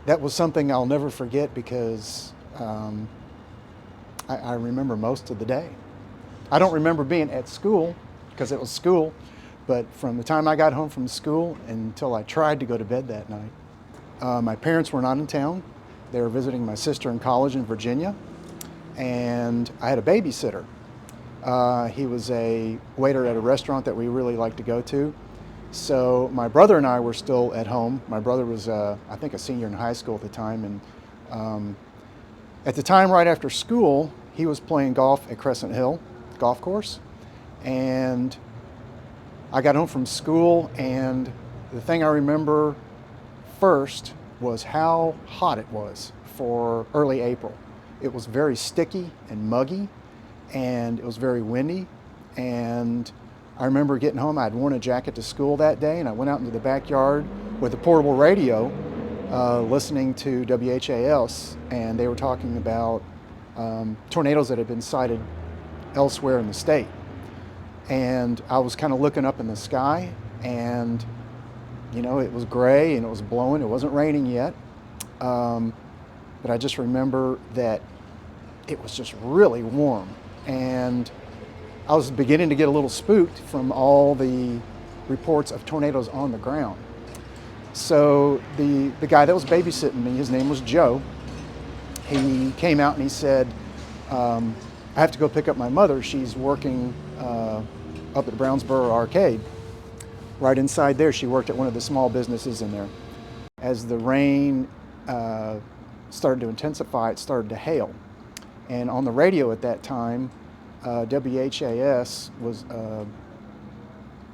that was something I'll never forget because I remember most of the day. I don't remember being at school because it was school, but from the time I got home from school until I tried to go to bed that night, my parents were not in town. They were visiting my sister in college in Virginia, and I had a babysitter. He was a waiter at a restaurant that we really liked to go to. So my brother and I were still at home. My brother was, I think, a senior in high school at the time, and at the time, right after school, he was playing golf at Crescent Hill Golf Course, and I got home from school, and the thing I remember first was how hot it was for early April. It was very sticky and muggy, and it was very windy, and I remember getting home. I'd worn a jacket to school that day, and I went out into the backyard with a portable radio, listening to WHAS, and they were talking about tornadoes that had been sighted elsewhere in the state. And I was kind of looking up in the sky, and it was gray and it was blowing. It wasn't raining yet, but I just remember that it was just really warm, and I was beginning to get a little spooked from all the reports of tornadoes on the ground. So the guy that was babysitting me, his name was Joe, he came out and he said, I have to go pick up my mother. She's working up at Brownsboro Arcade. Right inside there, she worked at one of the small businesses in there. As the rain started to intensify, it started to hail. And on the radio at that time, WHAS was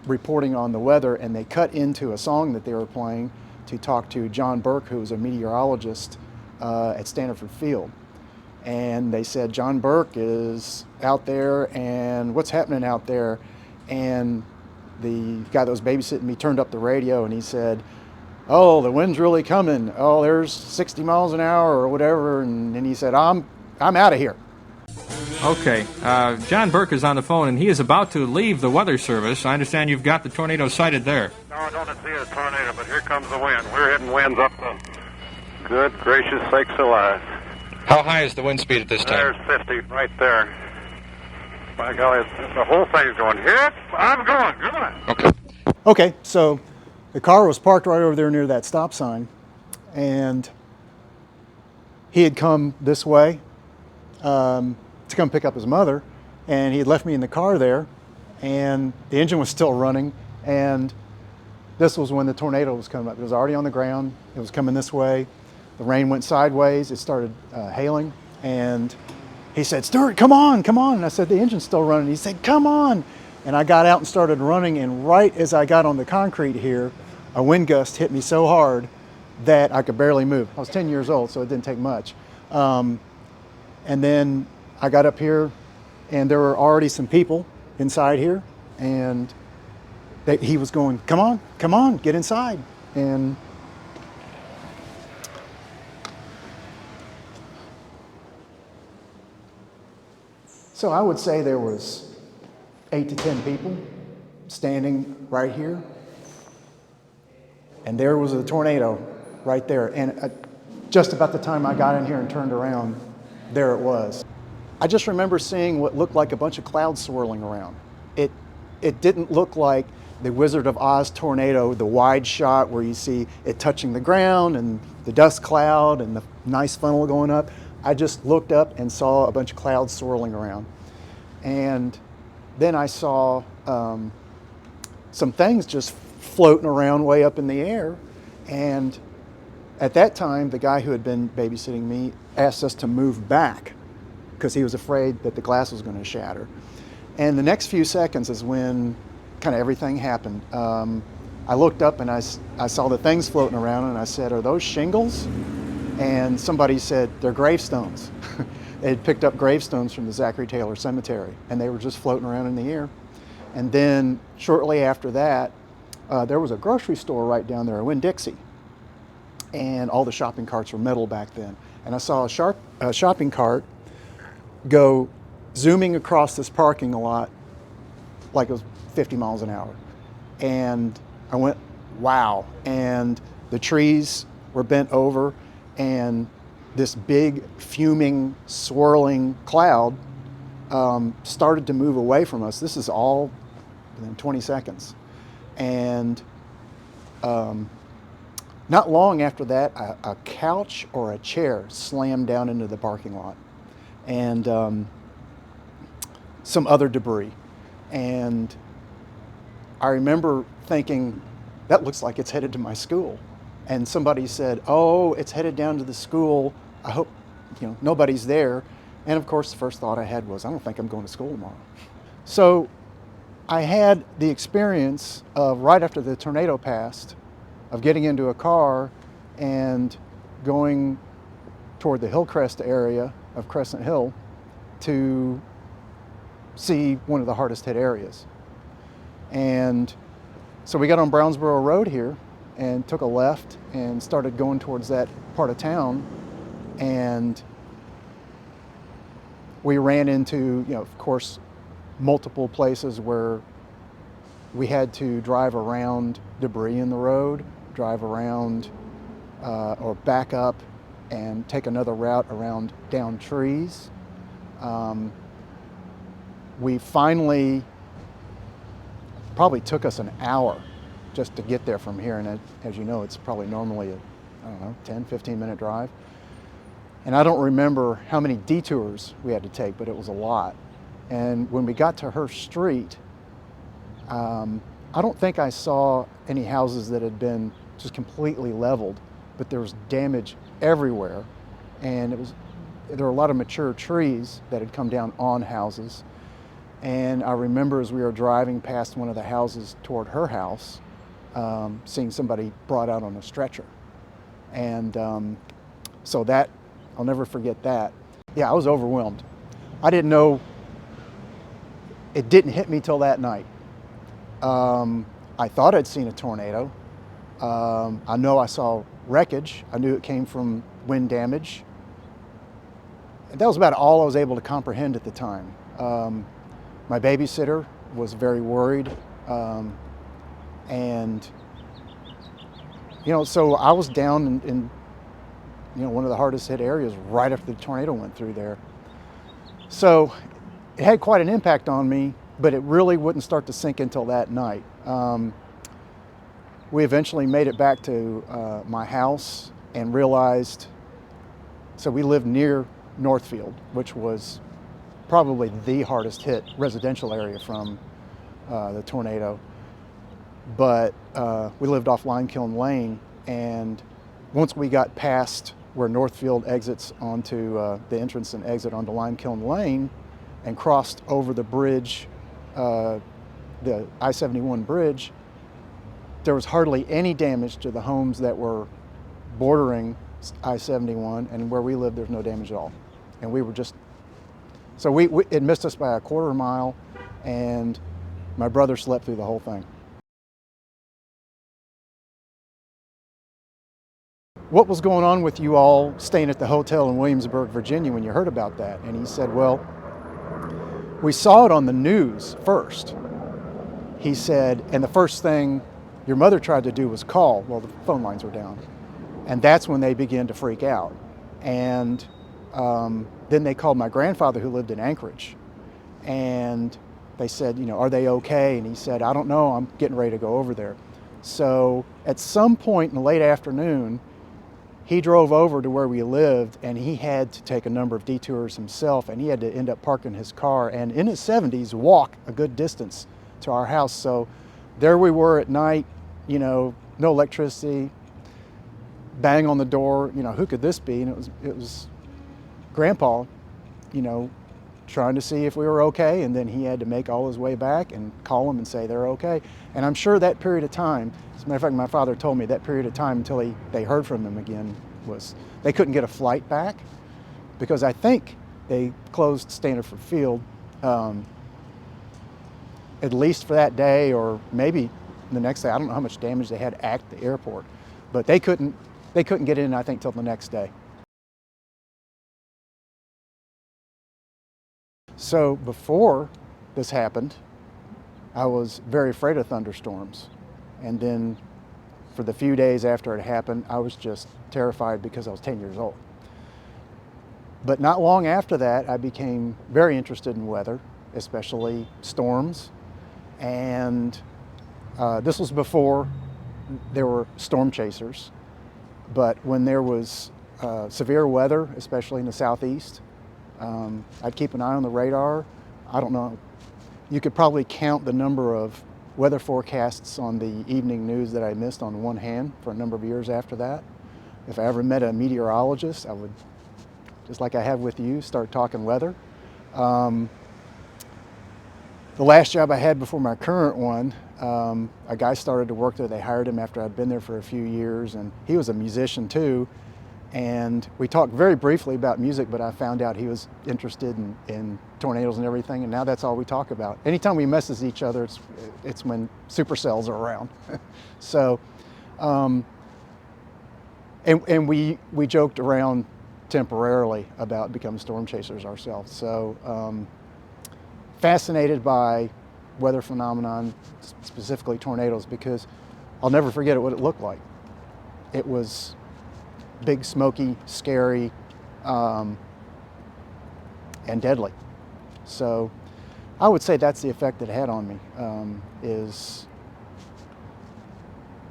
reporting on the weather, and they cut into a song that they were playing to talk to John Burke, who was a meteorologist at Stanford Field. And they said, John Burke is out there, and what's happening out there? And the guy that was babysitting me turned up the radio, and he said, oh, the wind's really coming. Oh, there's 60 miles an hour or whatever. And he said, I'm out of here. Okay, John Burke is on the phone, and he is about to leave the Weather Service. I understand you've got the tornado sighted there. No, I don't see a tornado, but here comes the wind. We're hitting winds up to good gracious sakes alive. How high is the wind speed at this time? There's 50 right there. By golly, the whole thing's going, hit, I'm going, good. Okay. Okay, so the car was parked right over there near that stop sign, and he had come this way to come pick up his mother, and he had left me in the car there, and the engine was still running, and this was when the tornado was coming up. It was already on the ground. It was coming this way. The rain went sideways. It started hailing, and he said, Stewart, come on, come on. And I said, the engine's still running. He said, come on. And I got out and started running, and right as I got on the concrete here, a wind gust hit me so hard that I could barely move. I was 10 years old, so it didn't take much. And then I got up here, and there were already some people inside here, and he was going, come on, get inside. And so I would say there was 8 to 10 people standing right here, and there was a tornado right there. And just about the time I got in here and turned around, there it was. I just remember seeing what looked like a bunch of clouds swirling around. It didn't look like the Wizard of Oz tornado, the wide shot where you see it touching the ground and the dust cloud and the nice funnel going up. I just looked up and saw a bunch of clouds swirling around. And then I saw some things just floating around way up in the air. And at that time, the guy who had been babysitting me asked us to move back because he was afraid that the glass was going to shatter. And the next few seconds is when kind of everything happened. I looked up and I saw the things floating around, and I said, are those shingles? And somebody said, they're gravestones. They had picked up gravestones from the Zachary Taylor Cemetery, and they were just floating around in the air. And then shortly after that, there was a grocery store right down there, a Winn-Dixie, and all the shopping carts were metal back then. And I saw a shopping cart go zooming across this parking lot like it was 50 miles an hour. And I went, wow. And the trees were bent over, and this big fuming, swirling cloud started to move away from us. This is all within 20 seconds. And not long after that, a couch or a chair slammed down into the parking lot, and some other debris. And I remember thinking, that looks like it's headed to my school. And somebody said, oh, it's headed down to the school. I hope nobody's there. And of course, the first thought I had was, I don't think I'm going to school tomorrow. So I had the experience of, right after the tornado passed, of getting into a car and going toward the Hillcrest area of Crescent Hill to see one of the hardest hit areas. And so we got on Brownsboro Road here and took a left and started going towards that part of town. And we ran into, of course, multiple places where we had to drive around debris in the road, drive around or back up and take another route around down trees. We finally, probably took us an hour just to get there from here. And as you know, it's probably normally a, 10, 15-minute drive. And I don't remember how many detours we had to take, but it was a lot. And when we got to her street, I don't think I saw any houses that had been just completely leveled, but there was damage everywhere. And there were a lot of mature trees that had come down on houses. And I remember as we were driving past one of the houses toward her house, seeing somebody brought out on a stretcher. And so that, I'll never forget that. Yeah, I was overwhelmed. I didn't know, it didn't hit me till that night. I thought I'd seen a tornado. I know I saw wreckage. I knew it came from wind damage. And that was about all I was able to comprehend at the time. My babysitter was very worried. And, so I was down in one of the hardest hit areas right after the tornado went through there. So it had quite an impact on me, but it really wouldn't start to sink until that night. We eventually made it back to my house and realized, so we lived near Northfield, which was probably the hardest hit residential area from the tornado. But we lived off Limekiln Lane, and once we got past where Northfield exits onto the entrance and exit onto Limekiln Lane and crossed over the bridge, the I-71 bridge, there was hardly any damage to the homes that were bordering I-71, and where we lived, there's no damage at all. And we were just, so it missed us by a quarter mile, and my brother slept through the whole thing. What was going on with you all staying at the hotel in Williamsburg, Virginia, when you heard about that? And he said, well, we saw it on the news first. He said, and the first thing your mother tried to do was call. Well, the phone lines were down. And that's when they began to freak out. And then they called my grandfather, who lived in Anchorage. And they said, are they okay? And he said, I don't know, I'm getting ready to go over there. So at some point in the late afternoon, he drove over to where we lived, and he had to take a number of detours himself, and he had to end up parking his car and in his 70s walk a good distance to our house. So there we were at night, no electricity, bang on the door, who could this be? And it was Grandpa, trying to see if we were okay, and then he had to make all his way back and call them and say they're okay. And I'm sure that period of time, as a matter of fact, my father told me that period of time until they heard from him again was they couldn't get a flight back, because I think they closed Standiford Field at least for that day, or maybe the next day. I don't know how much damage they had at the airport, but they couldn't get in, I think, till the next day. So before this happened, I was very afraid of thunderstorms. And then for the few days after it happened, I was just terrified because I was 10 years old. But not long after that, I became very interested in weather, especially storms. And this was before there were storm chasers. But when there was severe weather, especially in the southeast, I'd keep an eye on the radar. I don't know, you could probably count the number of weather forecasts on the evening news that I missed on one hand for a number of years after that. If I ever met a meteorologist, I would, just like I have with you, start talking weather. The last job I had before my current one, a guy started to work there. They hired him after I'd been there for a few years, and he was a musician too. And we talked very briefly about music, but I found out he was interested in tornadoes and everything, and now that's all we talk about. Anytime we message each other, it's when supercells are around. So, and we joked around temporarily about becoming storm chasers ourselves. So fascinated by weather phenomenon, specifically tornadoes, because I'll never forget what it looked like. It was big, smoky, scary, and deadly. So I would say that's the effect it had on me, is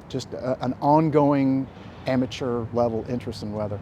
just an ongoing amateur level interest in weather.